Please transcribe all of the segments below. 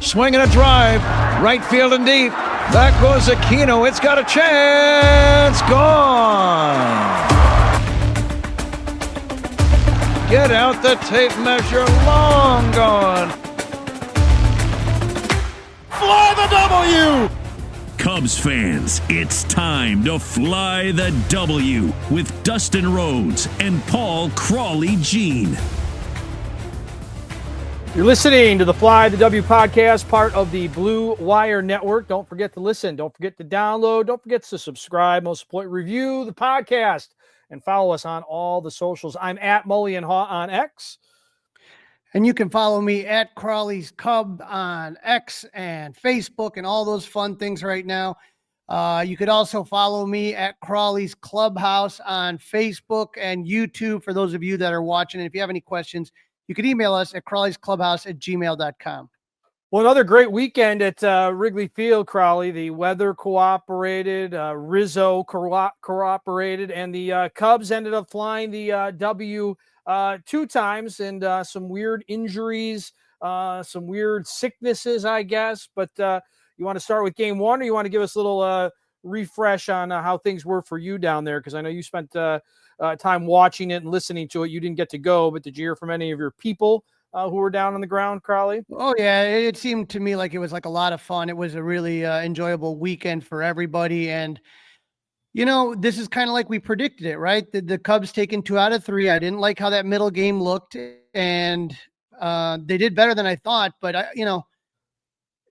Swinging a drive, right field and deep. Back goes Aquino. It's got a chance. Gone. Get out the tape measure. Long gone. Fly the W! Cubs fans, it's time to fly the W with Dustin Rhodes and Paul Crawly Jean. You're listening to the Fly the W podcast, part of the Blue Wire Network. Don't forget to listen. Don't forget to download. Don't forget to subscribe. Most important, review the podcast and follow us on all the socials. I'm at Mully and Haw on X. And you can follow me at Crawly's Cub on X and Facebook and all those fun things right now. You could also follow me at Crawly's Clubhouse on Facebook and YouTube for those of you that are watching. And if you have any questions, you can email us at crawlysclubhouse@gmail.com. Well, another great weekend at Wrigley Field, Crawly. The weather cooperated, Rizzo cooperated, and the Cubs ended up flying the W 2 times, and some weird injuries, some weird sicknesses, I guess. But you want to start with game one, or you want to give us a little refresh on how things were for you down there? Because I know you spent time watching it and listening to it. You didn't get to go, but did you hear from any of your people who were down on the ground, Crawly? Oh, yeah. It seemed to me like it was like a lot of fun. It was a really enjoyable weekend for everybody. And you know, this is kind of like we predicted it, right? The Cubs taking 2 out of 3. I didn't like how that middle game looked, and they did better than I thought. But,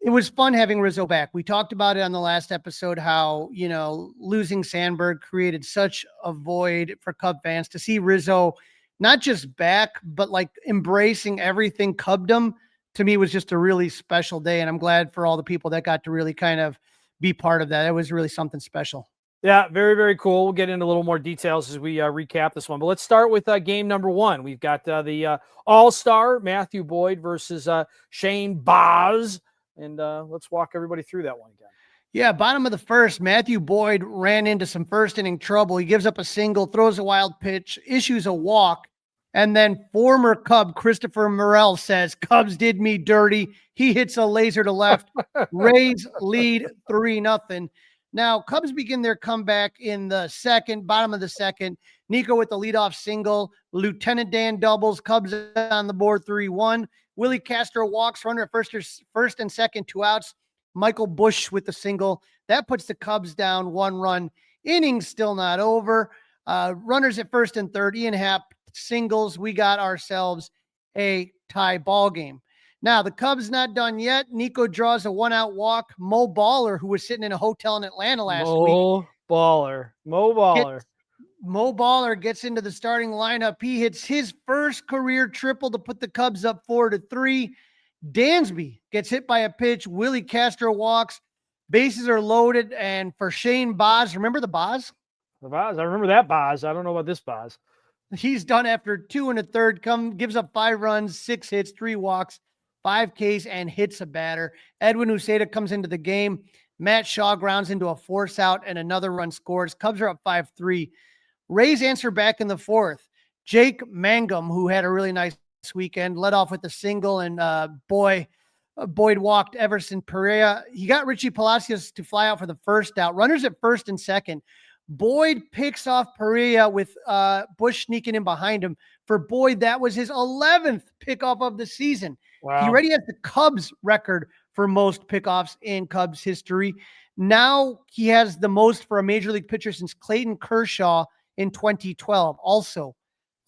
it was fun having Rizzo back. We talked about it on the last episode, how, losing Sandberg created such a void for Cub fans. To see Rizzo not just back, but like embracing everything Cubdom, to me was just a really special day. And I'm glad for all the people that got to really kind of be part of that. It was really something special. Yeah, very, very cool. We'll get into a little more details as we recap this one. But let's start with game number 1. We've got the all-star Matthew Boyd versus Shane Baz. And let's walk everybody through that one again. Yeah, bottom of the first, Matthew Boyd ran into some first-inning trouble. He gives up a single, throws a wild pitch, issues a walk, and then former Cub Christopher Morel says, "Cubs did me dirty." He hits a laser to left. Rays lead 3-0. Now, Cubs begin their comeback in the second, bottom of the second. Nico with the leadoff single. Lieutenant Dan doubles. Cubs on the board 3-1. Willie Castro walks. Runner at first and second, 2 outs. Michael Busch with the single. That puts the Cubs down 1 run. Inning still not over. Runners at first and third. Ian Happ singles. We got ourselves a tie ball game. Now, the Cubs not done yet. Nico draws a 1-out walk. Mo Baller, who was sitting in a hotel in Atlanta last week. Mo Baller Gets into the starting lineup. He hits his first career triple to put the Cubs up 4-3. Dansby gets hit by a pitch. Willie Castro walks. Bases are loaded. And for Shane Baz, remember the Baz? The Baz. I remember that Baz. I don't know about this Baz. He's done after 2 1/3. Gives up 5 runs, 6 hits, 3 walks. 5 Ks and hits a batter. Edwin Uceda comes into the game. Matt Shaw grounds into a force out and another run scores. Cubs are up 5-3. Rays answer back in the 4th. Jake Mangum, who had a really nice weekend, led off with a single, and Boyd walked Everson Pereira. He got Richie Palacios to fly out for the first out. Runners at first and second. Boyd picks off Pereira with Busch sneaking in behind him. For Boyd, that was his 11th pickoff of the season. Wow. He already has the Cubs record for most pickoffs in Cubs history. Now he has the most for a major league pitcher since Clayton Kershaw in 2012, also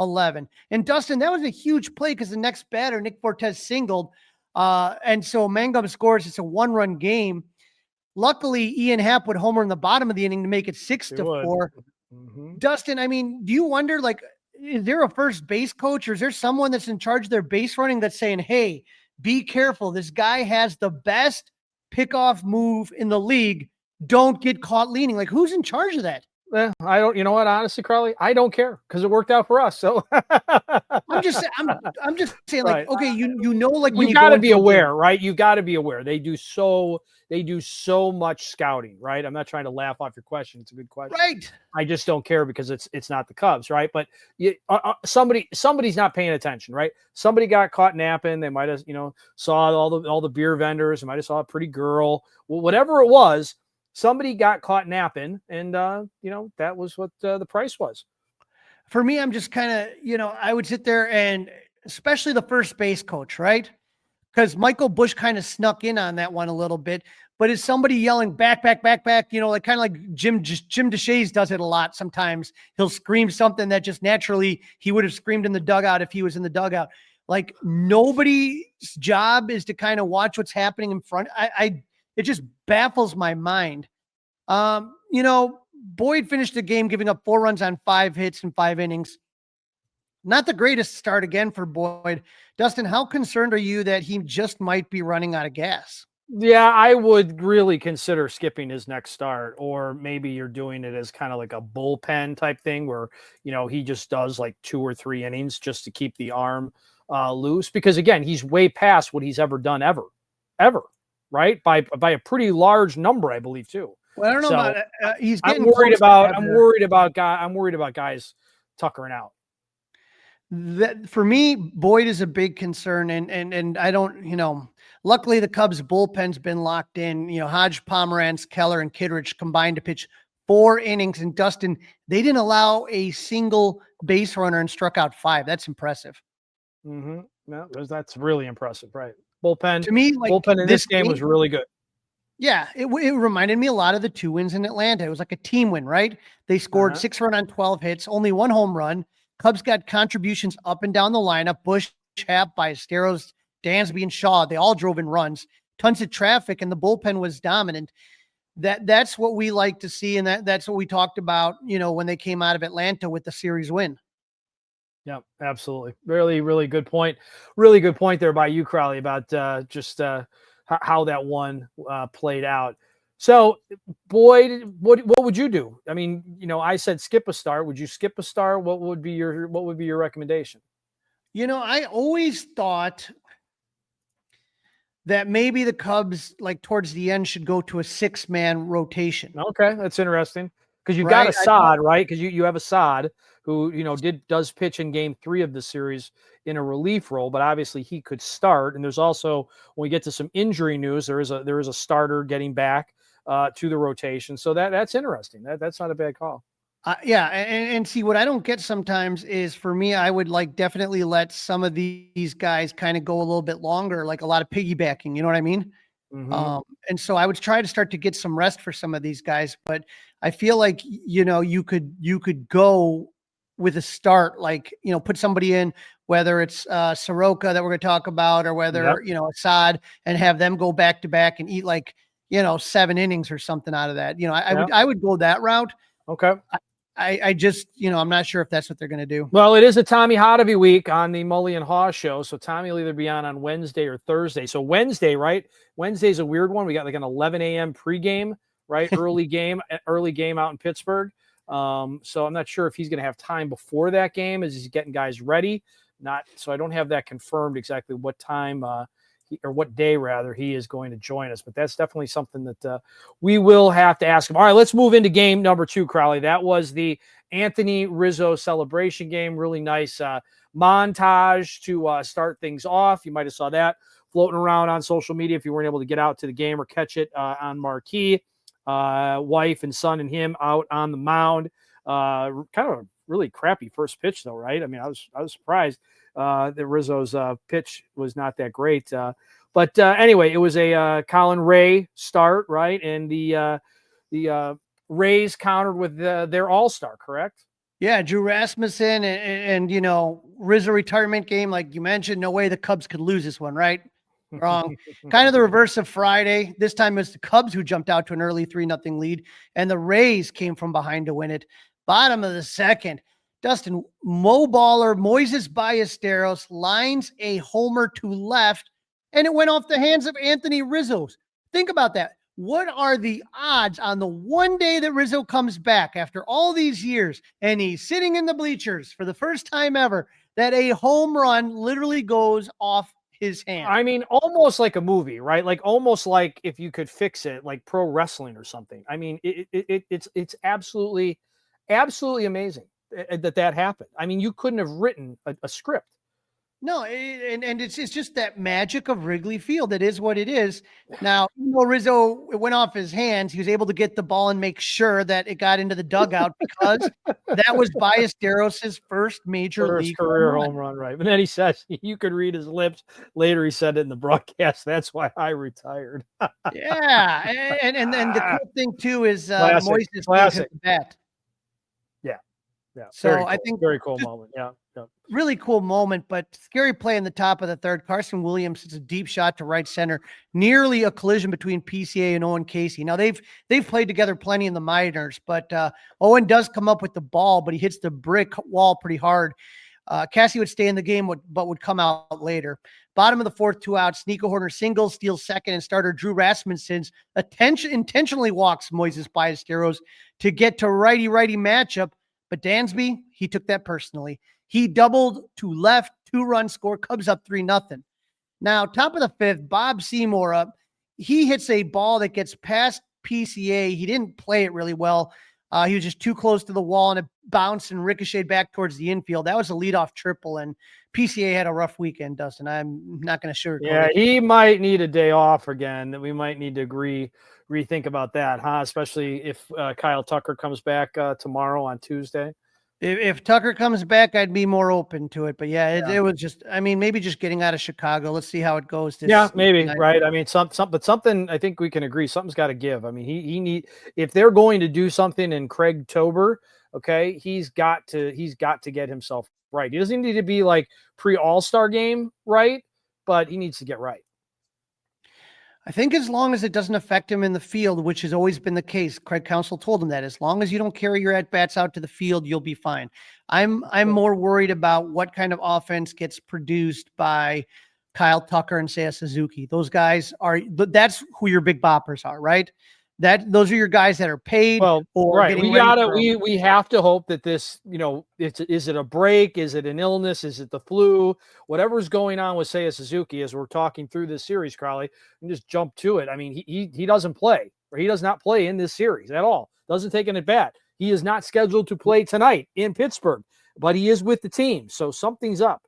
11. And Dustin, that was a huge play because the next batter, Nick Fortes, singled. And so Mangum scores. It's a 1-run game. Luckily, Ian Happ would homer in the bottom of the inning to make it 6-4. Mm-hmm. Dustin, I mean, do you wonder, like, is there a first base coach or is there someone that's in charge of their base running that's saying, hey, be careful. This guy has the best pickoff move in the league. Don't get caught leaning. Like, who's in charge of that? I don't. You know what? Honestly, Crawly, I don't care because it worked out for us. So I'm just saying, like, Right. okay, you know, like when you you got go to be into a game, aware, right? You got to be aware. They do so much scouting, right? I'm not trying to laugh off your question. It's a good question. right? I just don't care because it's not the Cubs, right? But somebody's not paying attention, right? Somebody got caught napping. They might have, saw all the beer vendors. They might have saw a pretty girl. Well, whatever it was, somebody got caught napping, and that was what the price was. For me, I'm just kind of, I would sit there and especially the first base coach, right? Because Michael Bush kind of snuck in on that one a little bit. But is somebody yelling back, back, back, back? Like kind of like Jim DeShays does it a lot. Sometimes he'll scream something that just naturally he would have screamed in the dugout if he was in the dugout. Like nobody's job is to kind of watch what's happening in front. It just baffles my mind. Boyd finished the game giving up 4 runs on 5 hits in 5 innings. Not the greatest start again for Boyd. Dustin, how concerned are you that he just might be running out of gas? Yeah, I would really consider skipping his next start, or maybe you're doing it as kind of like a bullpen type thing where, he just does like 2 or 3 innings just to keep the arm loose. Because again, he's way past what he's ever done ever, right? By a pretty large number, I believe too. Well, I don't know about he's getting I'm worried about guys tuckering out. That for me, Boyd is a big concern, and I don't, luckily the Cubs bullpen's been locked in. Hodge, Pomerantz, Keller, and Kittredge combined to pitch 4 innings, and Dustin, they didn't allow a single base runner and struck out 5. That's impressive. Mm-hmm. No, that's really impressive, right? Bullpen to me, like bullpen in this game was really good. Yeah, it reminded me a lot of the 2 wins in Atlanta. It was like a team win, right? They scored 6 runs on 12 hits, only 1 home run. Cubs got contributions up and down the lineup. Bush, Happ, Ballesteros, Dansby, and Shaw. They all drove in runs. Tons of traffic, and the bullpen was dominant. That's what we like to see, and that's what we talked about, when they came out of Atlanta with the series win. Yeah, absolutely. Really, really good point. Really good point there by you, Crawly, about just how that one played out. So, Boyd, what would you do? I mean, I said skip a start. Would you skip a start? What would be your recommendation? I always thought that maybe the Cubs, like towards the end, should go to a 6-man rotation. Okay, that's interesting because you've got Assad, right? Because you have Assad who does pitch in Game 3 of the series in a relief role, but obviously he could start. And there's also, when we get to some injury news, there is a starter getting back to the rotation. So that's interesting. That's not a bad call. Yeah. And see, what I don't get sometimes is, for me, I would definitely let some of these guys kind of go a little bit longer, like a lot of piggybacking, you know what I mean? Mm-hmm. And so I would try to start to get some rest for some of these guys, but I feel like, you could go with a start, put somebody in, whether it's Soroka that we're going to talk about, or whether, Assad, and have them go back to back and eat 7 innings or something out of that. I would go that route. Okay. I just, I'm not sure if that's what they're going to do. Well, it is a Tommy Hotovy week on the Mully and Haw show. So Tommy will either be on Wednesday or Thursday. So Wednesday, right? Wednesday's a weird one. We got an 11 a.m. pregame, right? early game out in Pittsburgh. So I'm not sure if he's going to have time before that game as he's getting guys ready. So I don't have that confirmed exactly what time or what day rather he is going to join us, but that's definitely something that we will have to ask him. All right, let's move into game number 2, Crawly. That was the Anthony Rizzo celebration game. Really nice montage to start things off. You might have saw that floating around on social media if you weren't able to get out to the game or catch it on marquee. Wife and son and him out on the mound. Kind of a really crappy first pitch though, right? I mean, I was surprised that Rizzo's pitch was not that great. But anyway, it was a Colin Ray start, right? And the Rays countered with their all-star, correct? Yeah, Drew Rasmussen and Rizzo retirement game, like you mentioned. No way the Cubs could lose this one, right? Wrong. Kind of the reverse of Friday. This time it was the Cubs who jumped out to an early 3-0 lead, and the Rays came from behind to win it. Bottom of the second, Dustin, Moises Ballesteros lines a homer to left, and it went off the hands of Anthony Rizzo. Think about that. What are the odds on the one day that Rizzo comes back after all these years and he's sitting in the bleachers for the first time ever, that a home run literally goes off his hand? I mean, almost like a movie, right? Like almost like if you could fix it, like pro wrestling or something. I mean, it's absolutely amazing that happened. I mean, you couldn't have written a script. No, and it's just that magic of Wrigley Field. It is what it is. Now, even though Rizzo, it went off his hands, he was able to get the ball and make sure that it got into the dugout because that was Ballesteros' first major league career home run, right? But then he says, you could read his lips. Later, he said it in the broadcast. That's why I retired. Yeah, and the cool thing too is Classic. Moises gave him the bat. Yeah. So Very cool. I think very cool moment. Yeah. Really cool moment, but scary play in the top of the third. Carson Williams hits a deep shot to right center, nearly a collision between PCA and Owen Casey. Now they've played together plenty in the minors, but Owen does come up with the ball, but he hits the brick wall pretty hard. Cassie would stay in the game, but would come out later. Bottom of the fourth, 2 outs. Nico Hoerner singles, steals second, and starter Drew Rasmussen's intentionally walks Moises Ballesteros to get to righty-righty matchup. But Dansby, he took that personally. He doubled to left, 2-run score, Cubs up 3-0. Now, top of the fifth, Bob Seymour up. He hits a ball that gets past PCA. He didn't play it really well. He was just too close to the wall, and it bounced and ricocheted back towards the infield. That was a leadoff triple, and PCA had a rough weekend, Dustin. I'm not going to sugarcoat it. Yeah, he might need a day off again. That we might need to rethink about that, huh? Especially if Kyle Tucker comes back tomorrow on Tuesday. If Tucker comes back, I'd be more open to it. But it was just, I mean, maybe just getting out of Chicago. Let's see how it goes. Maybe, right? I mean, but something, I think we can agree, something's got to give. I mean, if they're going to do something in Craig Tober, okay, he's got to get himself right. He doesn't need to be like pre-All-Star game, right? But he needs to get right. I think as long as it doesn't affect him in the field, which has always been the case, Craig Counsell told him that as long as you don't carry your at-bats out to the field, you'll be fine. I'm more worried about what kind of offense gets produced by Kyle Tucker and Seiya Suzuki. Those guys that's who your big boppers are, right? Those are your guys that are paid. Well, right. We have to hope that this, is it a break? Is it an illness? Is it the flu? Whatever's going on with Seiya Suzuki as we're talking through this series, Crawly, and just jump to it. I mean, he doesn't play, or he does not play in this series at all. Doesn't take an at bat. He is not scheduled to play tonight in Pittsburgh, but he is with the team. So something's up.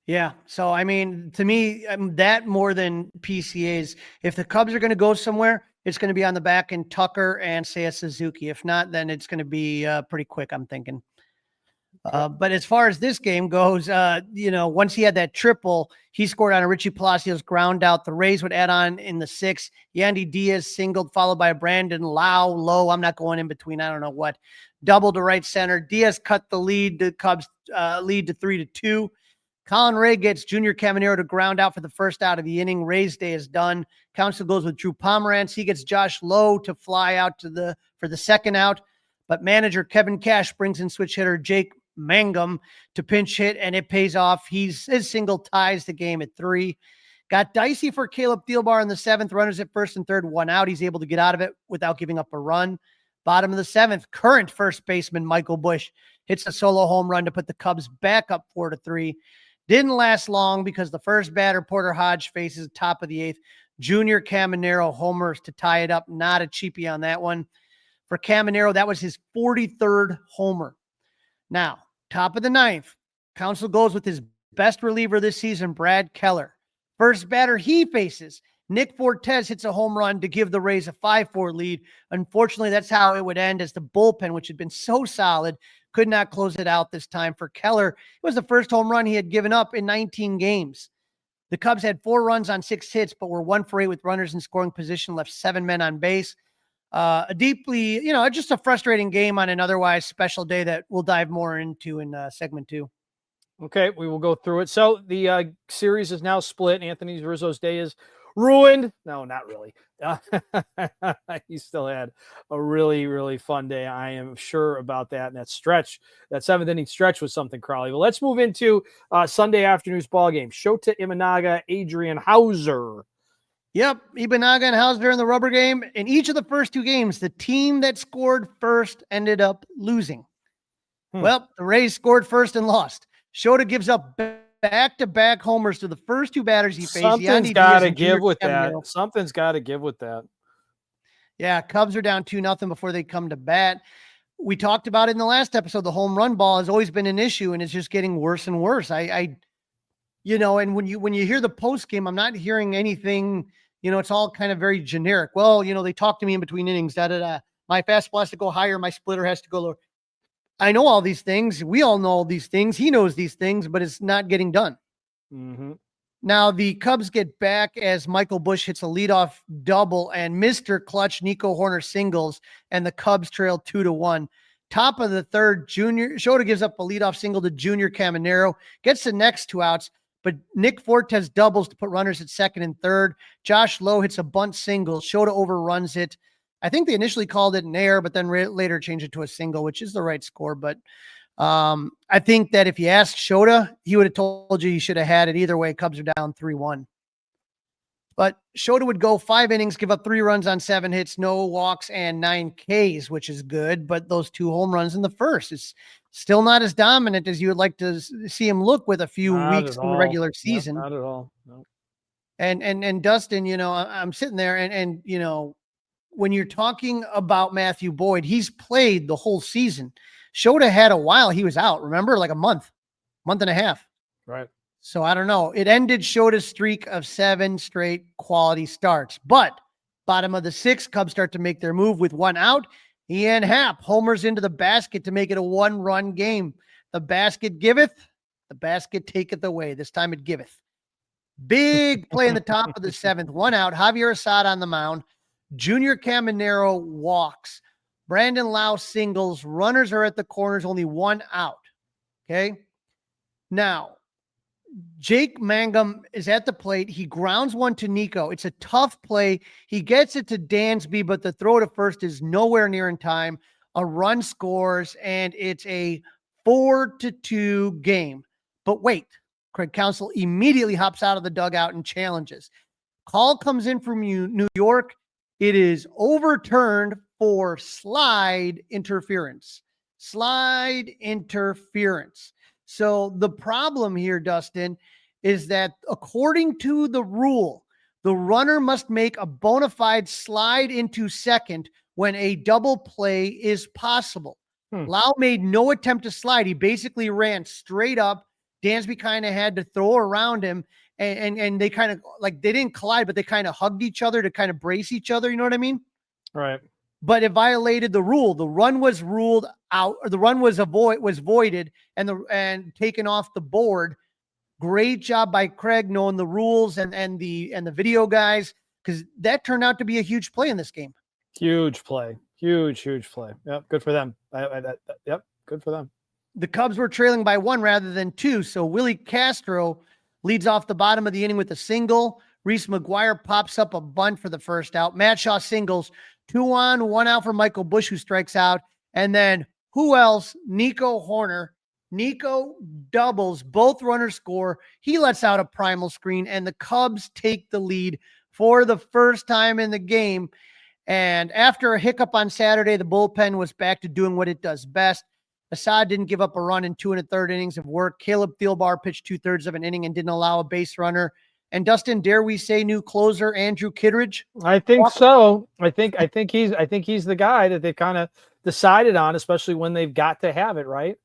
Yeah. So, I mean, to me, that more than PCAs, if the Cubs are going to go somewhere, it's going to be on the back end, Tucker and Seiya Suzuki. If not, then it's going to be pretty quick, I'm thinking. But as far as this game goes, once he had that triple, he scored on a Richie Palacios ground out. The Rays would add on in the 6th. Yandy Diaz singled, followed by a Brandon low. I'm not going in between. I don't know what. Double to right center. Diaz cut the lead. The Cubs lead to 3-2. Colin Ray gets Junior Caminero to ground out for the first out of the inning. Ray's day is done. Counsell goes with Drew Pomeranz. He gets Josh Lowe to fly out for the second out. But manager Kevin Cash brings in switch hitter Jake Mangum to pinch hit, and it pays off. His single ties the game at 3. Got dicey for Caleb Thielbar in the 7th. Runners at first and third, 1 out. He's able to get out of it without giving up a run. Bottom of the 7th, current first baseman Michael Busch hits a solo home run to put the Cubs back up 4-3. Didn't last long because the first batter, Porter Hodge, faces top of the 8th. Junior Caminero homers to tie it up. Not a cheapie on that one. For Caminero, that was his 43rd homer. Now, top of the 9th, Counsell goes with his best reliever this season, Brad Keller. First batter he faces, Nick Fortes hits a home run to give the Rays a 5-4 lead. Unfortunately, that's how it would end, as the bullpen, which had been so solid, could not close it out this time. For Keller, it was the first home run he had given up in 19 games. The Cubs had 4 runs on 6 hits, but were 1 for 8 with runners in scoring position, left 7 men on base. A deeply, just a frustrating game on an otherwise special day that we'll dive more into in segment 2. Okay, we will go through it. So the series is now split. Anthony Rizzo's day is ruined. No, not really. He still had a really, really fun day. I am sure about that. And that 7th inning stretch was something, Crawly. Well, let's move into Sunday afternoon's ball game. Shota Imanaga, Adrian Hauser. Yep. Ibenaga and Hausner in the rubber game. In each of the first 2 games, the team that scored first ended up losing. Well, the Rays scored first and lost. Shota gives up back-to-back homers to the first 2 batters he faced. Something's got to give with that. Something's got to give with that. Yeah, Cubs are down 2-0 before they come to bat. We talked about it in the last episode. The home run ball has always been an issue, and it's just getting worse and worse. And when you hear the post game, I'm not hearing anything. It's all kind of very generic. Well, they talk to me in between innings. My fastball has to go higher. My splitter has to go lower. I know all these things. We all know all these things. He knows these things, but it's not getting done. Mm-hmm. Now the Cubs get back as Michael Busch hits a leadoff double and Mr. Clutch Nico Hoerner singles, and the Cubs trail 2-1. Top of the third, Shota gives up a leadoff single to Junior Caminero, gets the next 2 outs, but Nick Fortes doubles to put runners at second and third. Josh Lowe hits a bunt single. Shota overruns it. I think they initially called it an error, but then later changed it to a single, which is the right score. But I think that if you asked Shota, he would have told you he should have had it either way. Cubs are down 3-1. But Shota would go 5 innings, give up 3 runs on 7 hits, no walks, and 9 Ks, which is good. But those 2 home runs in the first is still not as dominant as you would like to see him look with a few weeks in the regular season. Not at all. No. And Dustin, I'm sitting there and when you're talking about Matthew Boyd, he's played the whole season. Shota had a while he was out, remember? Like a month and a half. Right. So I don't know. It ended Shota's streak of 7 straight quality starts. But bottom of the 6th, Cubs start to make their move with 1 out. Ian Happ homers into the basket to make it a 1-run game. The basket giveth, the basket taketh away. This time it giveth. Big play in the top of the 7th. 1 out. Javier Assad on the mound. Junior Caminero walks. Brandon Lau singles. Runners are at the corners. Only 1 out. Okay. Now, Jake Mangum is at the plate. He grounds one to Nico. It's a tough play. He gets it to Dansby, but the throw to first is nowhere near in time. A run scores, and it's a 4-2 game. But wait, Craig Counsell immediately hops out of the dugout and challenges. Call comes in from New York. It is overturned for slide interference. Slide interference. So the problem here, Dustin, is that according to the rule, the runner must make a bona fide slide into second when a double play is possible. Lau made no attempt to slide. He basically ran straight up. Dansby kind of had to throw around him, and they kind of like, they didn't collide, but they kind of hugged each other to kind of brace each other. You know what I mean? Right. But it violated the rule. The run was ruled out, or the run was voided and taken off the board. Great job by Craig knowing the rules and the video guys, because that turned out to be a huge play in this game. Huge play. Huge play. Yep. Good for them. Yep. Good for them. The Cubs were trailing by 1 rather than 2. So Willie Castro leads off the bottom of the inning with a single. Reese McGuire pops up a bunt for the first out. Matt Shaw singles. 2 on, 1 out for Michael Busch, who strikes out. And then who else? Nico Hoerner. Nico doubles. Both runners score. He lets out a primal screen, and the Cubs take the lead for the first time in the game. And after a hiccup on Saturday, the bullpen was back to doing what it does best. Assad didn't give up a run in 2 1/3 innings of work. Caleb Thielbar pitched 2/3 of an inning and didn't allow a base runner. And Dustin, dare we say, new closer Andrew Kittredge? I think so. I think he's the guy that they've kind of decided on, especially when they've got to have it, right?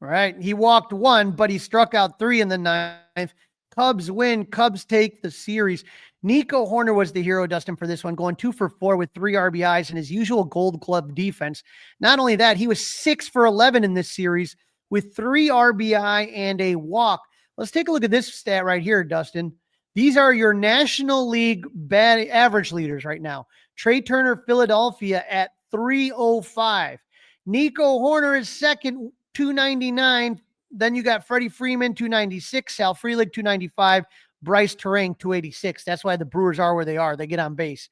Right. He walked 1, but he struck out 3 in the 9th. Cubs win. Cubs take the series. Nico Hoerner was the hero, Dustin, for this one, going 2 for 4 with 3 RBIs and his usual Gold Glove defense. Not only that, he was 6 for 11 in this series with 3 RBI and a walk. Let's take a look at this stat right here, Dustin. These are your National League average leaders right now. Trey Turner, Philadelphia at 305. Nico Hoerner is second, 299. Then you got Freddie Freeman, 296. Sal Frelick, 295. Bryce Terang, 286. That's why the Brewers are where they are. They get on base.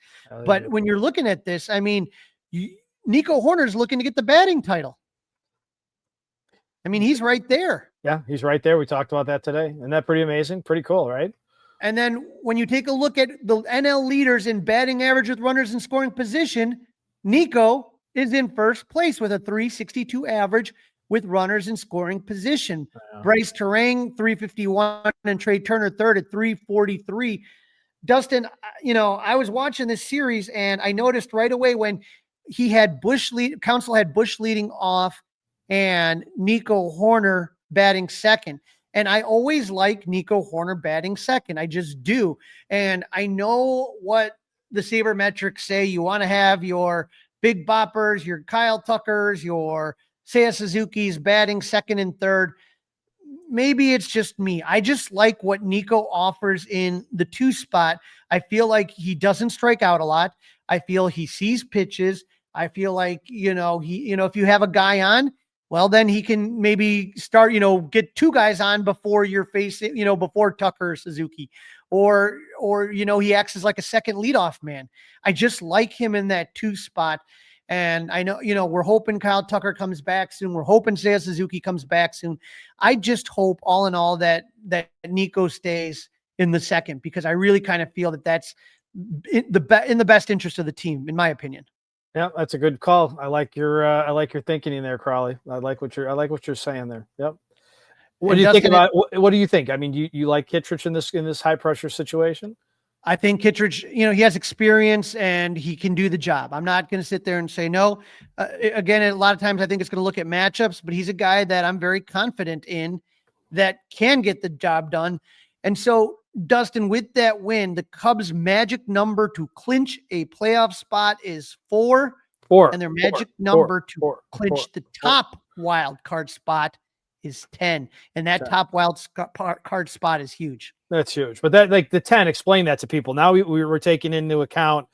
But when you're looking at this, I mean, Nico Hoerner is looking to get the batting title. I mean, he's right there. Yeah, he's right there. We talked about that today. Isn't that pretty amazing? Pretty cool, right? And then when you take a look at the NL leaders in batting average with runners in scoring position, Nico is in first place with a 362 average with runners in scoring position. Wow. Bryce Terang, 351, and Trey Turner third at 343. Dustin, I was watching this series and I noticed right away when he had Counsell had Bush leading off and Nico Hoerner batting second. And I always like Nico Hoerner batting second. I just do. And I know what the sabermetrics say. You want to have your big boppers, your Kyle Tuckers, your Seiya Suzuki's batting second and third. Maybe it's just me. I just like what Nico offers in the 2 spot. I feel like he doesn't strike out a lot. I feel he sees pitches. I feel like, if you have a guy on, well, then he can maybe start, get 2 guys on before you're facing, before Tucker or Suzuki, or, he acts as like a second leadoff man. I just like him in that 2 spot. And I know, we're hoping Kyle Tucker comes back soon. We're hoping Seiya Suzuki comes back soon. I just hope all in all that Nico stays in the second, because I really kind of feel that that's in the best interest of the team, in my opinion. Yeah, that's a good call. I like your thinking in there, Crawly. I like what you're saying there. Yep. What do you think about? What do you think? I mean, you like Kittredge in this high pressure situation? I think Kittredge, he has experience and he can do the job. I'm not going to sit there and say no. Again, a lot of times I think it's going to look at matchups, but he's a guy that I'm very confident in that can get the job done. And so, Dustin, with that win, the Cubs' magic number to clinch a playoff spot is 4. And their magic number to clinch the top wild card spot is 10. And that top wild card spot is huge. That's huge. But that, like the 10, explain that to people. Now we're taking into account,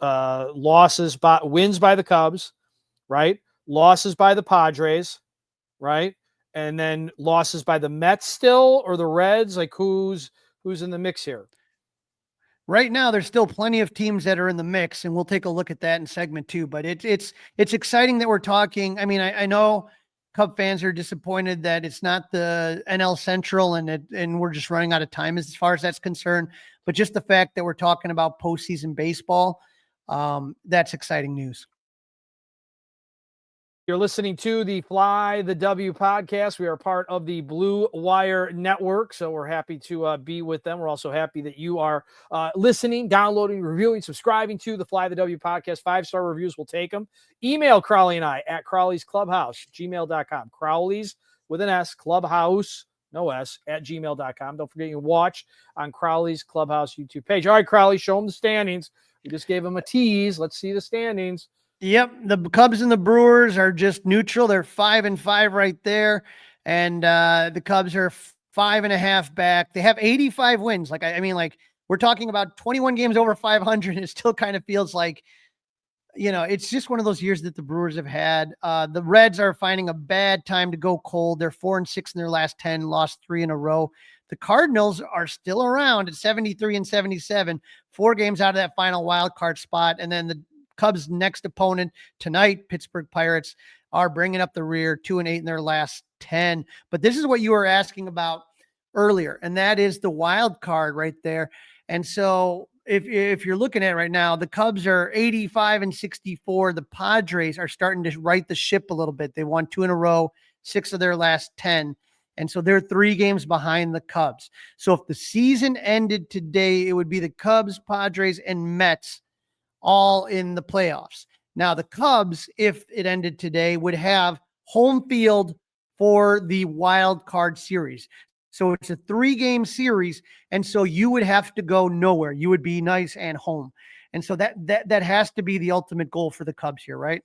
losses wins by the Cubs, right? Losses by the Padres, right? And then losses by the Mets still, or the Reds. Like who's in the mix here? Right now, there's still plenty of teams that are in the mix, and we'll take a look at that in segment 2. But it's exciting that we're talking. I mean, I know Cub fans are disappointed that it's not the NL Central and we're just running out of time as far as that's concerned. But just the fact that we're talking about postseason baseball, that's exciting news. You're listening to the Fly the W podcast. We are part of the Blue Wire Network, so we're happy to be with them. We're also happy that you are listening, downloading, reviewing, subscribing to the Fly the W podcast. 5-star reviews, we'll take them. Email Crawly and I at Crawly's Clubhouse, gmail.com. Crawly's with an S, Clubhouse, no S, at gmail.com. Don't forget you can watch on Crawly's Clubhouse YouTube page. All right, Crawly, show them the standings. We just gave them a tease. Let's see the standings. Yep, the Cubs and the Brewers are just neutral. They're 5-5 right there, and the Cubs are 5.5 back. They have 85 wins. Like we're talking about 21 games over 500. And it still kind of feels like, it's just one of those years that the Brewers have had. The Reds are finding a bad time to go cold. They're 4-6 in their last 10, lost 3 in a row. The Cardinals are still around at 73-77, 4 games out of that final wild card spot, and then the Cubs' next opponent tonight, Pittsburgh Pirates, are bringing up the rear, 2-8 in their last 10. But this is what you were asking about earlier, and that is the wild card right there. And so if you're looking at it right now, the Cubs are 85-64. The Padres are starting to right the ship a little bit. They won 2 in a row, 6 of their last 10. And so they're 3 games behind the Cubs. So if the season ended today, it would be the Cubs, Padres, and Mets all in the playoffs. Now, the Cubs, if it ended today, would have home field for the wild card series. So it's a 3-game series, and so you would have to go nowhere. You would be nice and home. And so that has to be the ultimate goal for the Cubs here, right?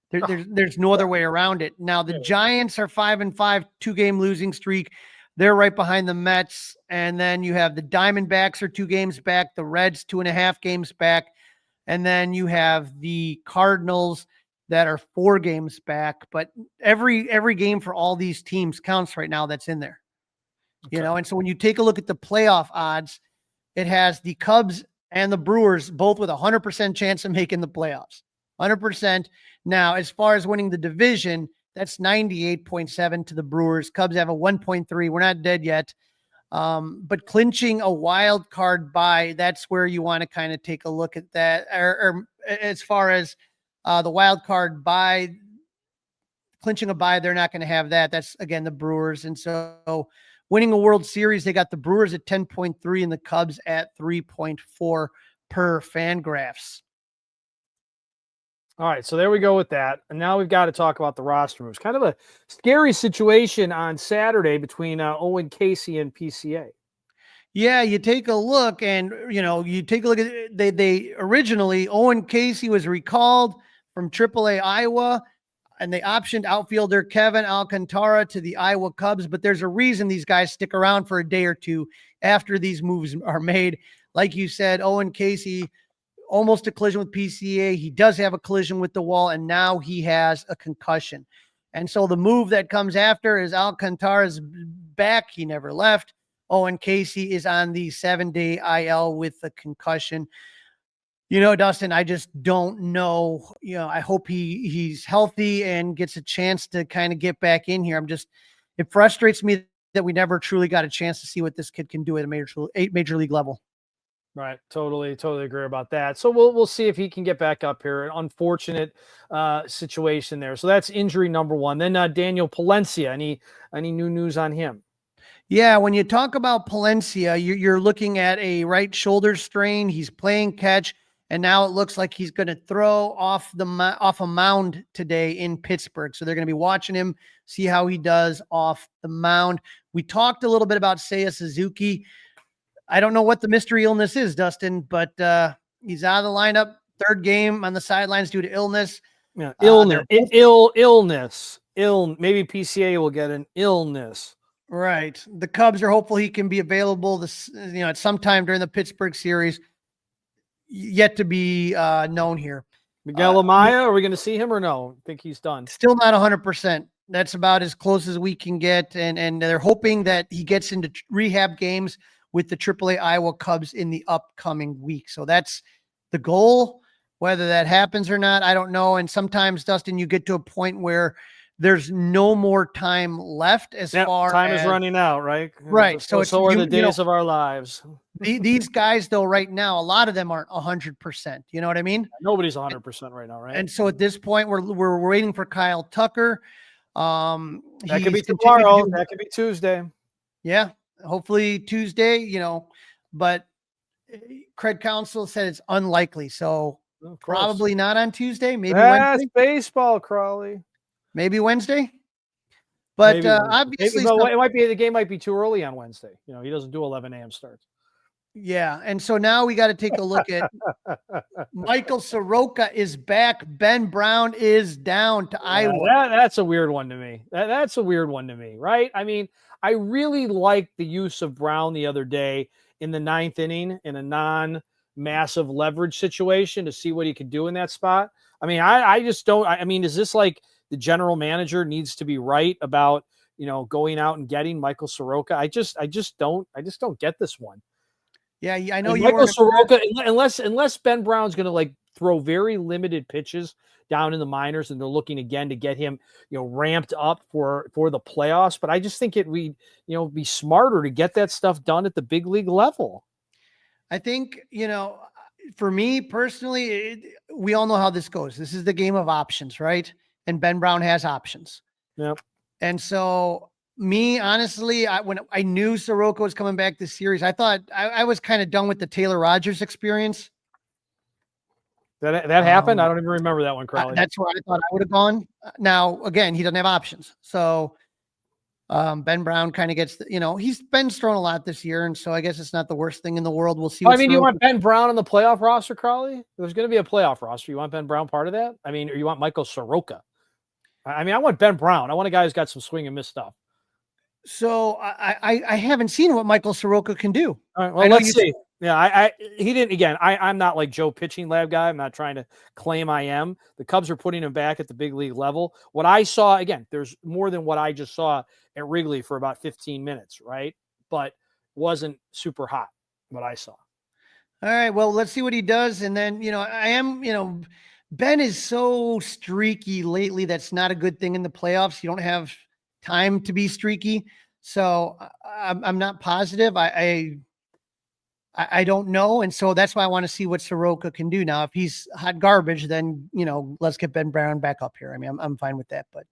There's no other way around it. Now, the Giants are 5-5, 2-game losing streak. They're right behind the Mets. And then you have the Diamondbacks are 2 games back, the Reds 2.5 games back. And then you have the Cardinals that are 4 games back. But every game for all these teams counts right now that's in there. Okay. And so when you take a look at the playoff odds, it has the Cubs and the Brewers both with 100% chance of making the playoffs. 100%. Now, as far as winning the division, that's 98.7 to the Brewers. Cubs have a 1.3. We're not dead yet. But clinching a wild card bye, that's where you want to kind of take a look at that. Or as far as the wild card bye, clinching a bye, they're not going to have that. That's, again, the Brewers. And so winning a World Series, they got the Brewers at 10.3 and the Cubs at 3.4 per Fangraphs. All right, so there we go with that. And now we've got to talk about the roster moves. Kind of a scary situation on Saturday between Owen Casey and PCA. Yeah, you take a look and, you take a look at they originally, Owen Casey was recalled from AAA Iowa, and they optioned outfielder Kevin Alcantara to the Iowa Cubs. But there's a reason these guys stick around for a day or two after these moves are made. Like you said, Owen Casey, almost a collision with PCA. He does have a collision with the wall, and now he has a concussion. And so the move that comes after is Alcantara's back. He never left. Owen Casey is on the 7-day IL with a concussion. Dustin, I just don't know. I hope he's healthy and gets a chance to kind of get back in here. It frustrates me that we never truly got a chance to see what this kid can do at a major league level. Right. Totally agree about that. So we'll see if he can get back up here. An unfortunate situation there. So that's injury number one. Then Daniel Palencia. Any new news on him? Yeah, when you talk about Palencia, you're looking at a right shoulder strain. He's playing catch, and now it looks like he's going to throw off a mound today in Pittsburgh. So they're going to be watching him, see how he does off the mound. We talked a little bit about Seiya Suzuki. I don't know what the mystery illness is, Dustin, but he's out of the lineup. Third game on the sidelines due to illness. Yeah, illness. Illness. Maybe PCA will get an illness. Right. The Cubs are hopeful he can be available at some time during the Pittsburgh series. Yet to be known here. Miguel Amaya, are we going to see him or no? I think he's done. Still not 100%. That's about as close as we can get, and they're hoping that he gets into rehab games with the AAA Iowa Cubs in the upcoming week. So that's the goal. Whether that happens or not, I don't know. And sometimes, Dustin, you get to a point where there's no more time left time is running out, right? Right. So are the days of our lives. These guys, though, right now, a lot of them aren't 100%. You know what I mean? Nobody's 100% right now, right? And so at this point, we're waiting for Kyle Tucker. That could be tomorrow. That could be Tuesday. Yeah. Hopefully Tuesday, but Craig Counsell said it's unlikely. So probably not on Tuesday. Maybe Wednesday. Baseball, Crawly. Maybe Wednesday. But obviously, the game might be too early on Wednesday. He doesn't do 11 a.m. starts. Yeah. And so now we got to take a look at Michael Soroka is back. Ben Brown is down to Iowa. That's a weird one to me. That's a weird one to me, right? I mean, I really liked the use of Brown the other day in the 9th inning in a non-massive leverage situation to see what he could do in that spot. I mean, I just don't. I mean, is this like the general manager needs to be right about going out and getting Michael Soroka? I just don't get this one. Yeah, I know Michael Soroka, unless Ben Brown's going to throw very limited pitches down in the minors, and they're looking again to get him, ramped up for the playoffs. But I just think we'd be smarter to get that stuff done at the big league level. I think, for me personally, we all know how this goes. This is the game of options, right? And Ben Brown has options. Yep. And so me, honestly, when I knew Soroka was coming back this series, I thought I was kind of done with the Taylor Rogers experience. That happened? I don't even remember that one, Crawly. That's where I thought I would have gone. Now, again, he doesn't have options. So Ben Brown kind of gets, he's been thrown a lot this year. And so I guess it's not the worst thing in the world. We'll see. You want Ben Brown on the playoff roster, Crawly? There's going to be a playoff roster. You want Ben Brown part of that? I mean, or you want Michael Soroka? I mean, I want Ben Brown. I want a guy who's got some swing and miss stuff. So I haven't seen what Michael Soroka can do. All right, well, let's see. Yeah, he didn't. Again, I'm not like Joe pitching lab guy. I'm not trying to claim I am. The Cubs are putting him back at the big league level. What I saw, again, there's more than what I just saw at Wrigley for about 15 minutes, right? But wasn't super hot what I saw. All right, well, let's see what he does. And then, Ben is so streaky lately. That's not a good thing in the playoffs. You don't have time to be streaky. So I'm not positive. I don't know. And so that's why I want to see what Soroka can do. Now, if he's hot garbage, then, let's get Ben Brown back up here. I mean, I'm fine with that, but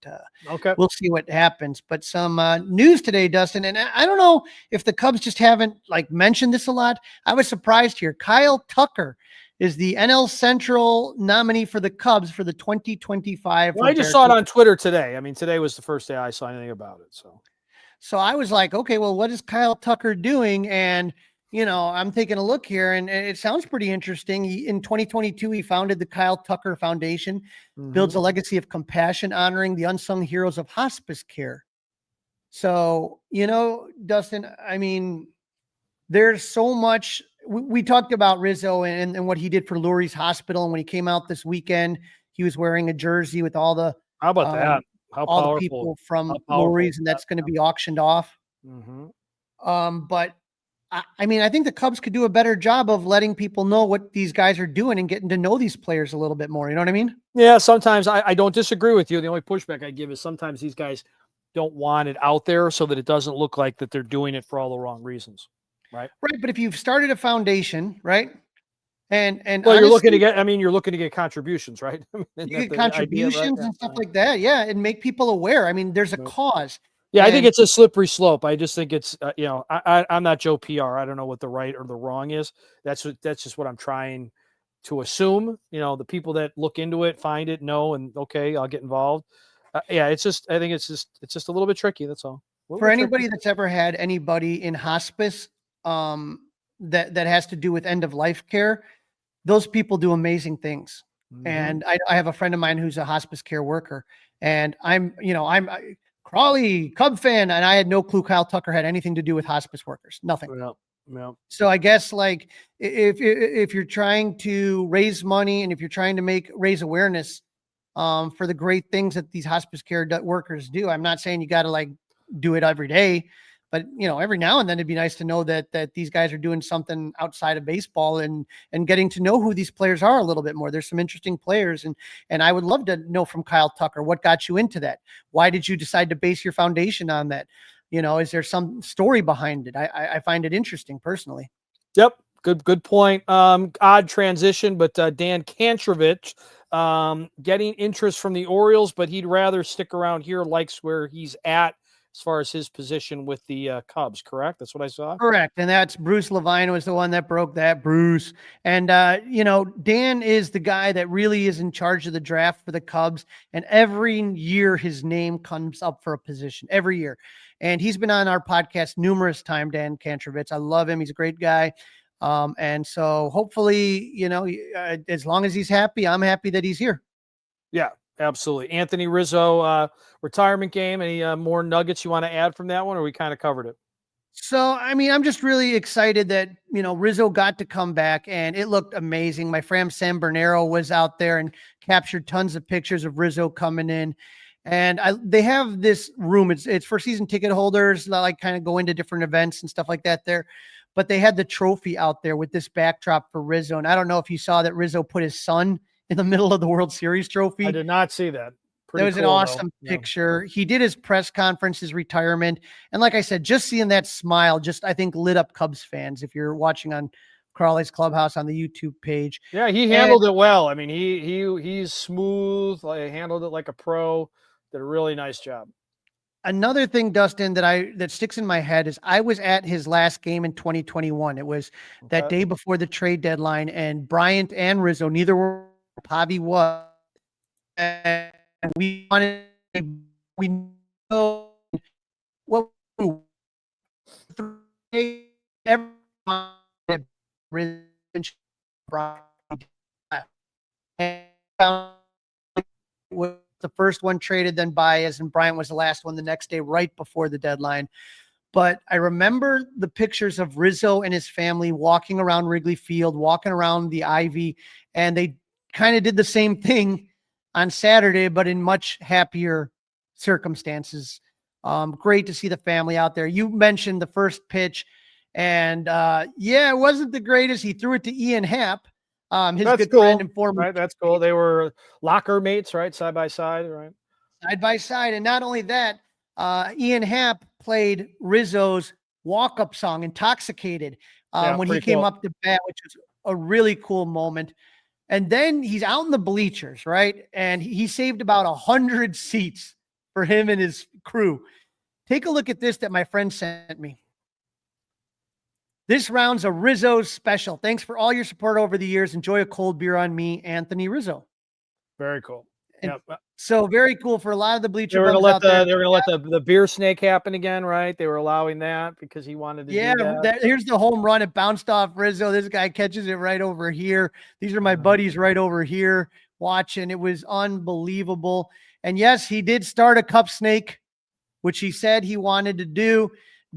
Okay. we'll see what happens. But some news today, Dustin, and I don't know if the Cubs just haven't mentioned this a lot. I was surprised here. Kyle Tucker is the NL Central nominee for the Cubs for the 2025. Well, I just saw it on Twitter today. I mean, today was the first day I saw anything about it. So I was like, okay, well, what is Kyle Tucker doing? And I'm taking a look here, and it sounds pretty interesting. In 2022, he founded the Kyle Tucker Foundation, builds a legacy of compassion, honoring the unsung heroes of hospice care. So, Dustin, I mean, there's so much. We talked about Rizzo and what he did for Lurie's Hospital. And when he came out this weekend, he was wearing a jersey with all the how about that? How all powerful, the people from Lurie's, and that's going to be auctioned off. But I mean, I think the Cubs could do a better job of letting people know what these guys are doing and getting to know these players a little bit more. You know what I mean? Yeah, sometimes I don't disagree with you. The only pushback I give is sometimes these guys don't want it out there so that it doesn't look like that they're doing it for all the wrong reasons. Right. Right. But if you've started a foundation, right. And well, honestly, you're looking to get contributions, right? You get contributions and stuff like that. Yeah. And make people aware. I mean, there's a cause. Yeah, I think it's a slippery slope. I just think it's, I'm not Joe PR. I don't know what the right or the wrong is. That's just what I'm trying to assume. The people that look into it, find it, know, and okay, I'll get involved. I think it's just a little bit tricky. That's all. For anybody that's ever had anybody in hospice, that has to do with end of life care, those people do amazing things. And I have a friend of mine who's a hospice care worker, and I'm Crawly Cub fan, and I had no clue Kyle Tucker had anything to do with hospice workers. Nothing. No. So I guess if you're trying to raise money and if you're trying to raise awareness for the great things that these hospice care workers do, I'm not saying you got to do it every day, but every now and then it'd be nice to know that these guys are doing something outside of baseball and getting to know who these players are a little bit more. There's some interesting players, and I would love to know from Kyle Tucker, what got you into that? Why did you decide to base your foundation on that? Is there some story behind it? I find it interesting personally. Yep. Good point. Odd transition, but Dan Kantrovitz getting interest from the Orioles, but he'd rather stick around here, likes where he's at as far as his position with the Cubs, correct? That's what I saw? Correct. And that's Bruce Levine was the one that broke that, Bruce. And, Dan is the guy that really is in charge of the draft for the Cubs. And every year his name comes up for a position, every year. And he's been on our podcast numerous times, Dan Kantrovitz. I love him. He's a great guy. And so hopefully, as long as he's happy, I'm happy that he's here. Yeah. Absolutely. Anthony Rizzo, retirement game. Any more nuggets you want to add from that one, or we kind of covered it? So, I mean, I'm just really excited that, Rizzo got to come back and it looked amazing. My friend Sam Bernero was out there and captured tons of pictures of Rizzo coming in. And they have this room. It's for season ticket holders, kind of go into different events and stuff like that there. But they had the trophy out there with this backdrop for Rizzo. And I don't know if you saw that Rizzo put his son in the middle of the World Series trophy. I did not see that. That was an awesome picture. He did his press conference, his retirement. And like I said, just seeing that smile, I think lit up Cubs fans. If you're watching on Crawly's Clubhouse on the YouTube page. Yeah, he handled it well. I mean, he's smooth, handled it like a pro, did a really nice job. Another thing, Dustin, that sticks in my head is I was at his last game in 2021. It was that day before the trade deadline, and Bryant and Rizzo, neither were. Pavi was, and we know what everyone was the first one traded, then Baez, and Bryant was the last one the next day, right before the deadline. But I remember the pictures of Rizzo and his family walking around Wrigley Field, walking around the Ivy, and they kind of did the same thing on Saturday, but in much happier circumstances. Great to see the family out there. You mentioned the first pitch, and it wasn't the greatest. He threw it to Ian Happ, his good friend and former. Right, that's cool. They were locker mates, right, side by side, right? Side by side, and not only that, Ian Happ played Rizzo's walk-up song, Intoxicated, when he came up to bat, which was a really cool moment. And then he's out in the bleachers, right? And he saved about 100 seats for him and his crew. Take a look at this that my friend sent me. This round's a Rizzo's special. Thanks for all your support over the years. Enjoy a cold beer on me, Anthony Rizzo. Very cool. Yep. So very cool for a lot of the bleacher. They were going to let the beer snake happen again, right? They were allowing that because he wanted to do that. Here's the home run. It bounced off Rizzo. This guy catches it right over here. These are my buddies right over here watching. It was unbelievable. And yes, he did start a cup snake, which he said he wanted to do.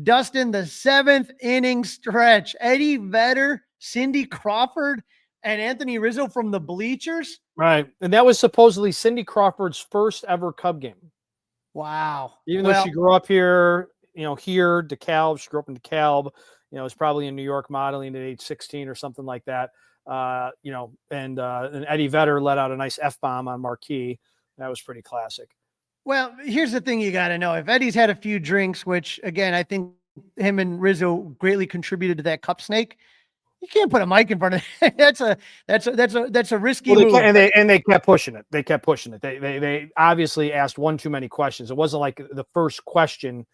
Dustin, the 7th inning stretch. Eddie Vedder, Cindy Crawford, and Anthony Rizzo from the bleachers. Right. And that was supposedly Cindy Crawford's first ever Cub game. Wow. Even though she grew up here, DeKalb, she grew up in DeKalb, was probably in New York modeling at age 16 or something like that. And Eddie Vedder let out a nice F-bomb on Marquee. That was pretty classic. Well, here's the thing you got to know. If Eddie's had a few drinks, which again, I think him and Rizzo greatly contributed to that cup snake, you can't put a mic in front of it. That's a risky move. And they kept pushing it. They obviously asked one too many questions. It wasn't like the first question,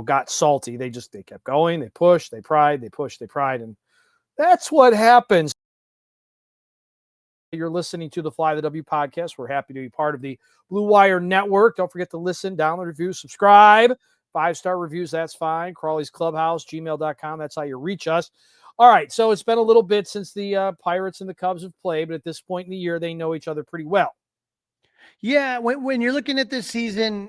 got salty. They kept going. They pushed, they pried, they pushed, they pried. And that's what happens. You're listening to the Fly the W podcast. We're happy to be part of the Blue Wire Network. Don't forget to listen, download, review, subscribe. 5-star reviews, that's fine. Crawly's Clubhouse, gmail.com. That's how you reach us. All right, so it's been a little bit since the Pirates and the Cubs have played, but at this point in the year, they know each other pretty well. Yeah, when you're looking at this season,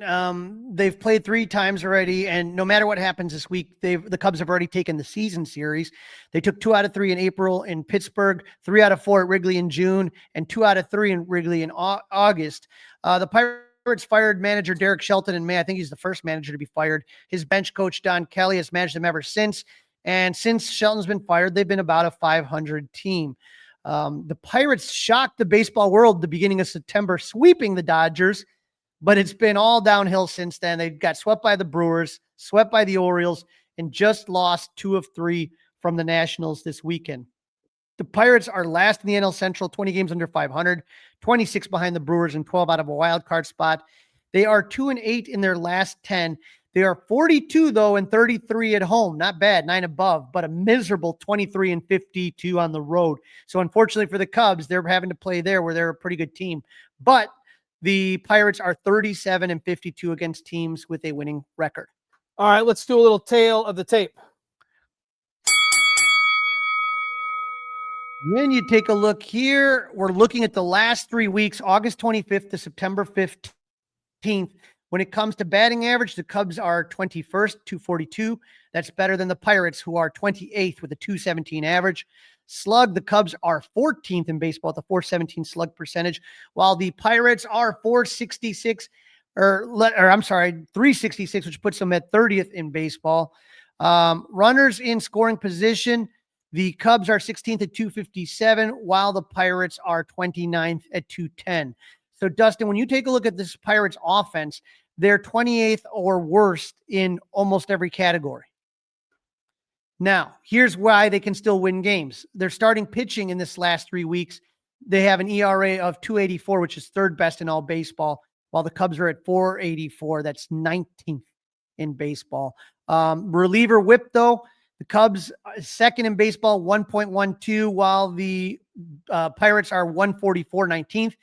they've played 3 times already, and no matter what happens this week, the Cubs have already taken the season series. They took 2 out of 3 in April in Pittsburgh, 3 out of 4 at Wrigley in June, and 2 out of 3 in Wrigley in August. The Pirates fired manager Derek Shelton in May. I think he's the first manager to be fired. His bench coach, Don Kelly, has managed them ever since. And since Shelton's been fired, they've been about a 500 team. The Pirates shocked the baseball world at the beginning of September, sweeping the Dodgers, but it's been all downhill since then. They got swept by the Brewers, swept by the Orioles, and just lost 2 of 3 from the Nationals this weekend. The Pirates are last in the NL Central, 20 games under 500, 26 behind the Brewers, and 12 out of a wild card spot. They are 2-8 in their last 10. They are 42, though, and 33 at home. Not bad, 9 above, but a miserable 23 and 52 on the road. So unfortunately for the Cubs, they're having to play there where they're a pretty good team. But the Pirates are 37 and 52 against teams with a winning record. All right, let's do a little tail of the tape. When you take a look here, we're looking at the last 3 weeks, August 25th to September 15th. When it comes to batting average, the Cubs are 21st, 242. That's better than the Pirates, who are 28th with a 217 average. Slug, the Cubs are 14th in baseball with a 417 slug percentage, while the Pirates are 366, which puts them at 30th in baseball. Runners in scoring position, the Cubs are 16th at 257, while the Pirates are 29th at 210. So, Dustin, when you take a look at this Pirates offense, they're 28th or worst in almost every category. Now, here's why they can still win games. They're starting pitching in this last 3 weeks. They have an ERA of 2.84, which is 3rd best in all baseball, while the Cubs are at 4.84. That's 19th in baseball. Reliever whip, though, the Cubs 2nd in baseball, 1.12, while the Pirates are 144, 19th.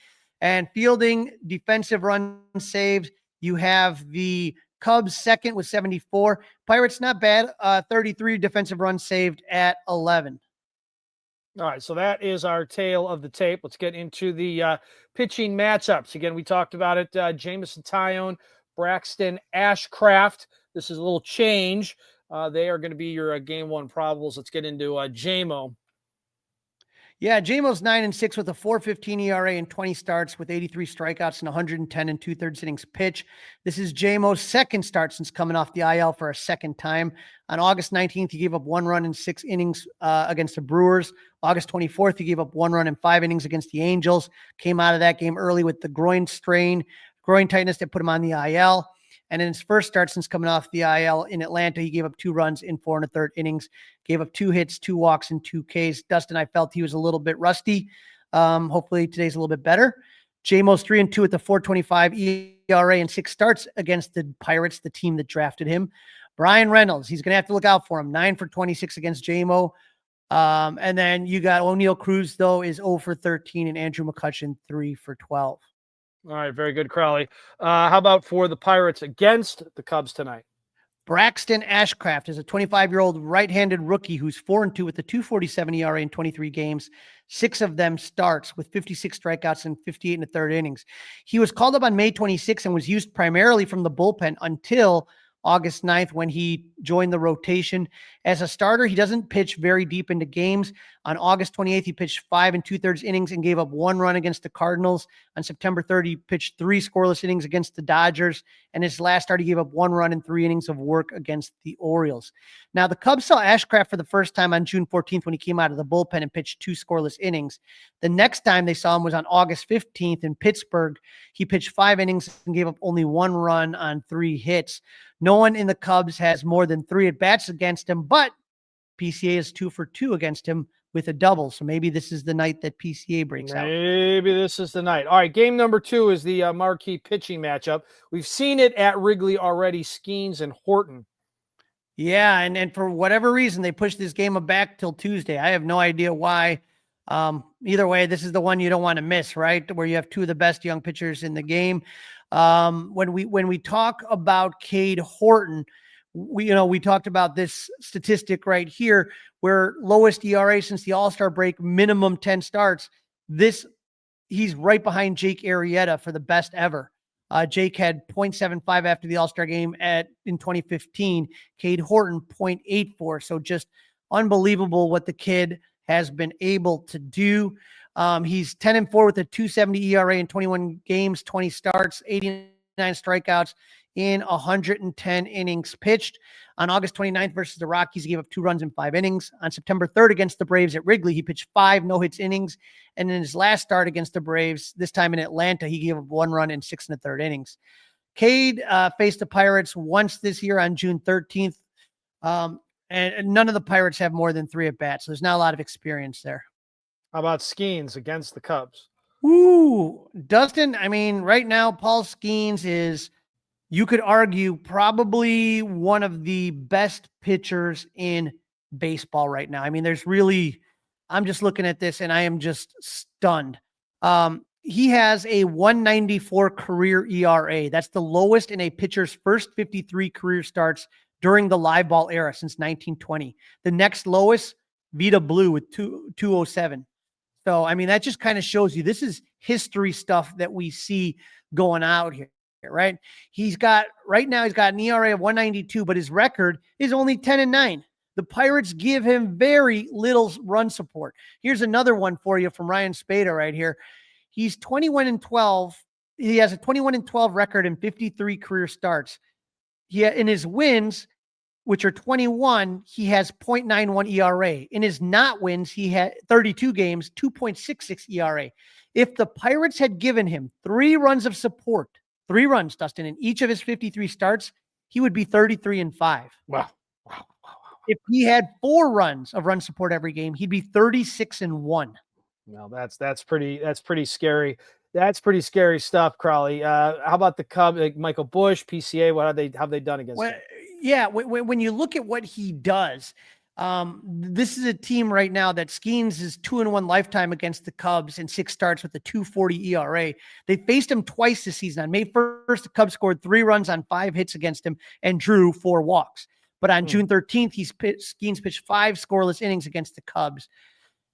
And fielding defensive run saves, you have the Cubs 2nd with 74. Pirates, not bad. 33 defensive runs saved at 11. All right, so that is our tail of the tape. Let's get into the pitching matchups. Again, we talked about it. Jamison Tyone, Braxton Ashcraft. This is a little change. They are going to be your game 1 probables. Let's get into JMO. Yeah, JMO's 9-6 with a 4.15 ERA and 20 starts with 83 strikeouts and 110 and 2/3 innings pitch. This is JMO's 2nd start since coming off the IL for a 2nd time. On August 19th, he gave up 1 run in 6 innings against the Brewers. August 24th, he gave up 1 run in 5 innings against the Angels. Came out of that game early with the groin tightness that put him on the IL. And in his first start since coming off the IL in Atlanta, he gave up 2 runs in 4 1/3 innings, gave up 2 hits, 2 walks, and 2 Ks. Dustin, I felt he was a little bit rusty. Hopefully today's a little bit better. JMO's 3-2 at the 4.25 ERA and 6 starts against the Pirates, the team that drafted him. Brian Reynolds, he's going to have to look out for him. 9 for 26 against JMO. And then you got O'Neal Cruz, though, is 0 for 13, and Andrew McCutchen 3 for 12. All right, very good, Crawly. How about for the Pirates against the Cubs tonight? Braxton Ashcraft is a 25-year-old right-handed rookie who's 4-2 with a 2.47 ERA in 23 games. 6 of them starts with 56 strikeouts and 58 1/3 innings. He was called up on May 26 and was used primarily from the bullpen until August 9th when he joined the rotation. As a starter, he doesn't pitch very deep into games. On August 28th, he pitched 5 2/3 innings and gave up 1 run against the Cardinals. On September 3rd, he pitched 3 scoreless innings against the Dodgers. And his last start, he gave up 1 run and 3 innings of work against the Orioles. Now, the Cubs saw Ashcraft for the first time on June 14th when he came out of the bullpen and pitched 2 scoreless innings. The next time they saw him was on August 15th in Pittsburgh. He pitched 5 innings and gave up only 1 run on 3 hits. No one in the Cubs has more than 3 at-bats against him, but PCA is 2 for 2 against him with a double. So maybe this is the night that PCA breaks out. Maybe this is the night. All right, game number 2 is the marquee pitching matchup. We've seen it at Wrigley already, Skenes and Horton. Yeah, and for whatever reason, they pushed this game back till Tuesday. I have no idea why. Either way, this is the one you don't want to miss, right? Where you have 2 of the best young pitchers in the game. When we talk about Cade Horton, we talked about this statistic right here, where lowest ERA since the All-Star break, minimum 10 starts. He's right behind Jake Arrieta for the best ever. Jake had 0.75 after the All-Star game in 2015. Cade Horton 0.84. So just unbelievable what the kid has been able to do. He's 10-4 with a 2.70 ERA in 21 games, 20 starts, 89 strikeouts in 110 innings pitched. On August 29th versus the Rockies, he gave up 2 runs in 5 innings. On September 3rd against the Braves at Wrigley, he pitched 5 no-hits innings. And in his last start against the Braves, this time in Atlanta, he gave up 1 run in 6 1/3 innings. Cade faced the Pirates once this year on June 13th. And none of the Pirates have more than 3 at-bats. So there's not a lot of experience there. How about Skenes against the Cubs? Ooh, Dustin, I mean, right now, Paul Skenes is, you could argue, probably one of the best pitchers in baseball right now. I mean, I'm just looking at this and I am just stunned. He has a 1.94 career ERA. That's the lowest in a pitcher's first 53 career starts during the live ball era since 1920. The next lowest, Vita Blue with 2.07. So, I mean, that just kind of shows you this is history stuff that we see going out here, right? Right now he's got an ERA of 1.92, but his record is only 10-9. The Pirates give him very little run support. Here's another one for you from Ryan Spada right here. He's 21-12. He has a 21-12 record in 53 career starts. In his wins, which are 21, he has 0.91 ERA. In his not wins, he had 32 games, 2.66 ERA. If the Pirates had given him 3 runs of support, 3 runs, Dustin, in each of his 53 starts, he would be 33-5. Wow. If he had 4 runs of run support every game, he'd be 36-1. No, that's pretty scary. That's pretty scary stuff, Crawly. How about the Cubs, like Michael Busch, PCA? What have they done against him? Yeah, when you look at what he does, this is a team right now that Skenes is 2-1 lifetime against the Cubs in 6 starts with a 2.40 ERA. They faced him twice this season. On May 1st, the Cubs scored 3 runs on 5 hits against him and drew 4 walks. But on June 13th, Skenes pitched 5 scoreless innings against the Cubs.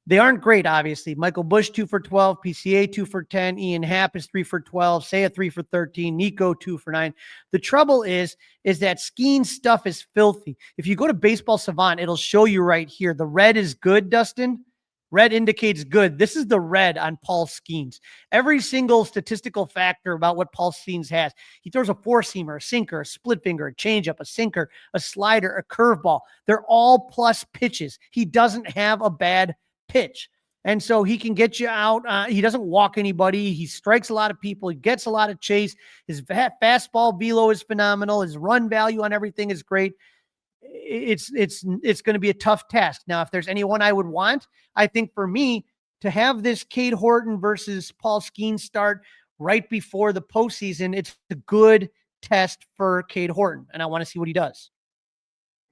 They aren't great, obviously. Michael Busch, 2 for 12, PCA 2 for 10, Ian Happ is 3 for 12, Seiya 3 for 13, Nico 2 for 9. The trouble is that Skenes stuff is filthy. If you go to Baseball Savant, it'll show you right here. The red is good, Dustin. Red indicates good. This is the red on Paul Skenes. Every single statistical factor about what Paul Skenes has. He throws a 4-seamer, a sinker, a split finger, a changeup, a sinker, a slider, a curveball. They're all plus pitches. He doesn't have a bad pitch. And so he can get you out. He doesn't walk anybody. He strikes a lot of people. He gets a lot of chase. His fastball velo is phenomenal. His run value on everything is great. It's going to be a tough task. Now, if there's anyone I would want, I think for me to have this Cade Horton versus Paul Skenes start right before the postseason, it's a good test for Cade Horton, and I want to see what he does.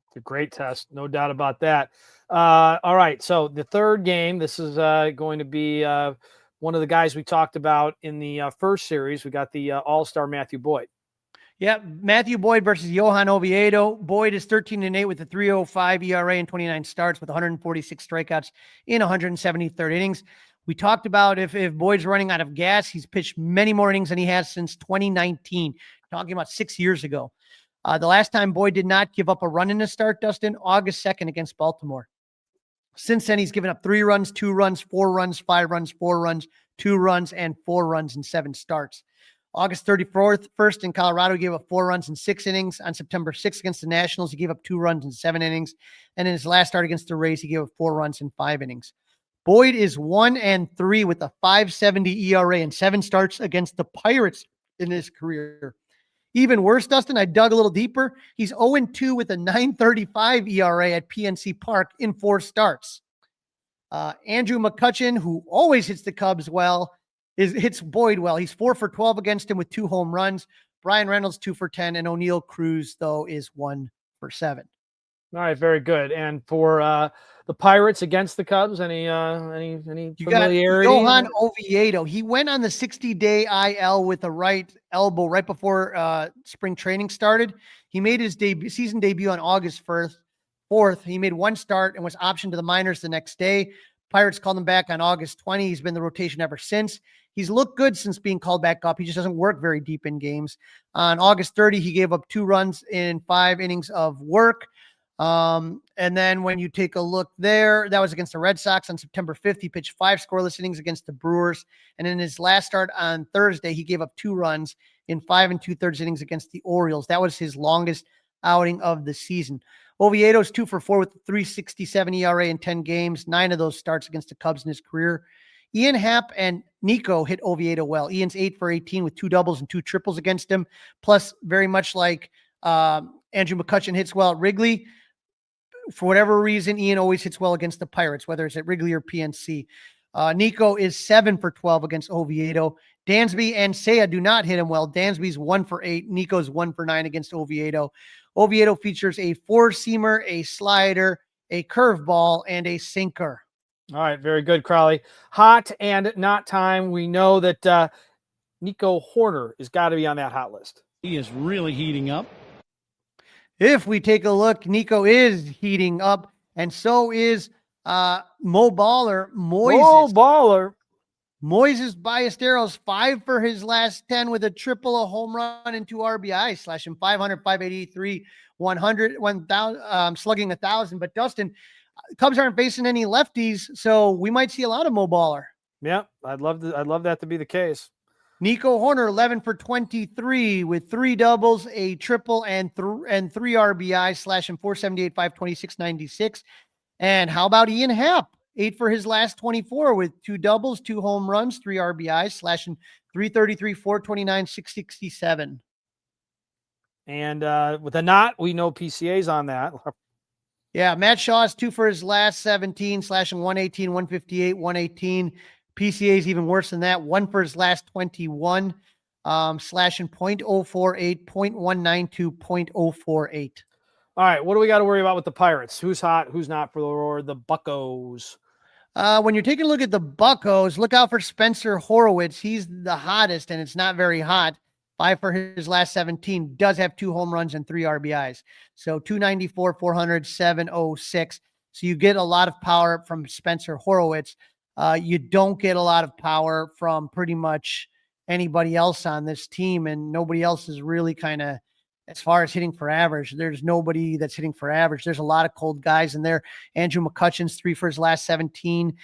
It's a great test, no doubt about that. All right, so the third game, this is going to be one of the guys we talked about in the first series. We got the All-Star Matthew Boyd. Yeah, Matthew Boyd versus Johan Oviedo. Boyd is 13-8 with a 3.05 ERA and 29 starts with 146 strikeouts in 173rd innings. We talked about if Boyd's running out of gas, he's pitched many more innings than he has since 2019, talking about 6 years ago. The last time Boyd did not give up a run in a start, Dustin, August 2nd against Baltimore. Since then, he's given up 3 runs, 2 runs, 4 runs, 5 runs, 4 runs, 2 runs, and 4 runs in 7 starts. August 34th, first in Colorado, he gave up 4 runs in 6 innings. On September 6th against the Nationals, he gave up 2 runs in 7 innings. And in his last start against the Rays, he gave up 4 runs in 5 innings. Boyd is 1-3 with a 5.70 ERA and 7 starts against the Pirates in his career. Even worse, Dustin, I dug a little deeper. He's 0-2 with a 9.35 ERA at PNC Park in 4 starts. Andrew McCutchen, who always hits the Cubs well, hits Boyd well. He's 4 for 12 against him with 2 home runs. Brian Reynolds 2 for 10, and O'Neill Cruz, though, is 1 for 7. All right, very good. And for the Pirates against the Cubs, any You familiarity? got Johan Oviedo. He went on the 60-day IL with a right elbow right before spring training started. He made his season debut on August 4th. He made 1 start and was optioned to the minors the next day. Pirates called him back on August 20. He's been the rotation ever since. He's looked good since being called back up. He just doesn't work very deep in games. On August 30, he gave up 2 runs in 5 innings of work. And then when you take a look there, that was against the Red Sox. On September 5th, he pitched 5 scoreless innings against the Brewers. And in his last start on Thursday, he gave up 2 runs in 5 2/3 innings against the Orioles. That was his longest outing of the season. Oviedo's 2 for 4 with a 3.67 ERA in 10 games. 9 of those starts against the Cubs in his career. Ian Happ and Nico hit Oviedo well. Ian's 8 for 18 with 2 doubles and 2 triples against him. Plus, very much like Andrew McCutchen hits well at Wrigley. For whatever reason, Ian always hits well against the Pirates, whether it's at Wrigley or PNC. Nico is 7 for 12 against Oviedo. Dansby and Seiya do not hit him well. Dansby's 1 for 8. Nico's 1 for 9 against Oviedo. Oviedo features a 4-seamer, a slider, a curveball, and a sinker. All right, very good, Crawly. Hot and not time. We know that Nico Hoerner has got to be on that hot list. He is really heating up. If we take a look, Nico is heating up, and so is Mo Baller, Moises. Oh, baller. Moises Ballesteros, 5 for his last 10 with a triple, a home run, and 2 RBIs, slashing 500, 583, 100, 1,000, slugging 1,000. But Dustin, Cubs aren't facing any lefties, so we might see a lot of Mo Baller. Yeah, I'd love that to be the case. Nico Hoerner, 11 for 23 with 3 doubles, a triple, and 3 RBIs, slashing 478, 526, 96. And how about Ian Happ? 8 for his last 24 with 2 doubles, 2 home runs, 3 RBIs, slashing 333, 429, 667. And with a knot, we know PCA's on that. Yeah, Matt Shaw is 2 for his last 17, slashing 118, 158, 118. PCA is even worse than that. 1 for his last 21, slashing .048, .192, .048. All right, what do we got to worry about with the Pirates? Who's hot, who's not for the Buccos? When you're taking a look at the Buccos, look out for Spencer Horowitz. He's the hottest, and it's not very hot. 5 for his last 17, does have 2 home runs and 3 RBIs. So 294, 400, 706. So you get a lot of power from Spencer Horowitz. You don't get a lot of power from pretty much anybody else on this team, and nobody else is really kind of, as far as hitting for average, there's nobody that's hitting for average. There's a lot of cold guys in there. Andrew McCutchen's 3 for his last 17.